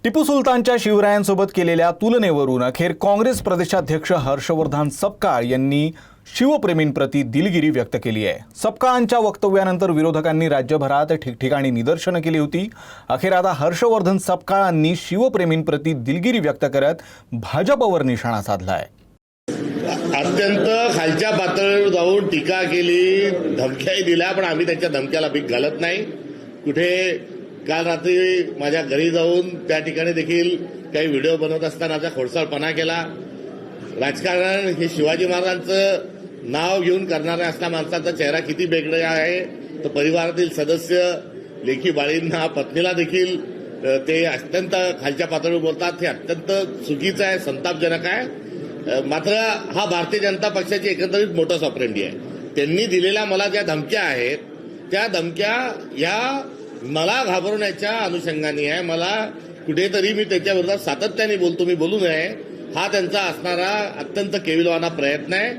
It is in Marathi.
टिपू सुलतानच्या शिवरायांसोबत केलेल्या तुलनेवरून अखेर काँग्रेस प्रदेशाध्यक्ष हर्षवर्धन सपकाळ यांनी शिवप्रेमींप्रती दिलगिरी व्यक्त केली आहे। सपकाळांच्या वक्तव्यानंतर विरोधकांनी राज्यभरात ठिकठिकाणी निदर्शनं केली होती। अखेर आता हर्षवर्धन सपकाळांनी शिवप्रेमींप्रती दिलगिरी व्यक्त करत भाजपवर निशाणा साधलाय। अत्यंत खालच्या पातळीवर जाऊन टीका केली, धमक्याही दिल्या, पण आम्ही त्यांच्या धमक्याला भीक घालत नाही। कुठे काल रात्री माझ्या घरी जाऊन त्या ठिकाणी देखील काही व्हिडिओ बनवत असतानाचा खोडसाळपणा केला। राजकारण हे शिवाजी महाराजांचं नाव घेऊन करणाऱ्या असल्या माणसाचा चेहरा किती बेगडा आहे, तर परिवारातील सदस्य, लेखी बाळींना, पत्नीला देखील ते अत्यंत खालच्या पातळीवर बोलतात। हे अत्यंत चुकीचं आहे, संतापजनक आहे। मात्र हा भारतीय जनता पक्षाची एकंदरीत मोटस ऑपरेंडी आहे। त्यांनी दिलेल्या मला ज्या धमक्या आहेत त्या धमक्या या मला घाबरवण्याच्या अनुषंगाने आहे। मला कुठेतरी मी त्याच्याविरोधात सातत्याने बोलतो, मी बोलू नये, हा त्यांचा असणारा अत्यंत केविलवाना प्रयत्न आहे।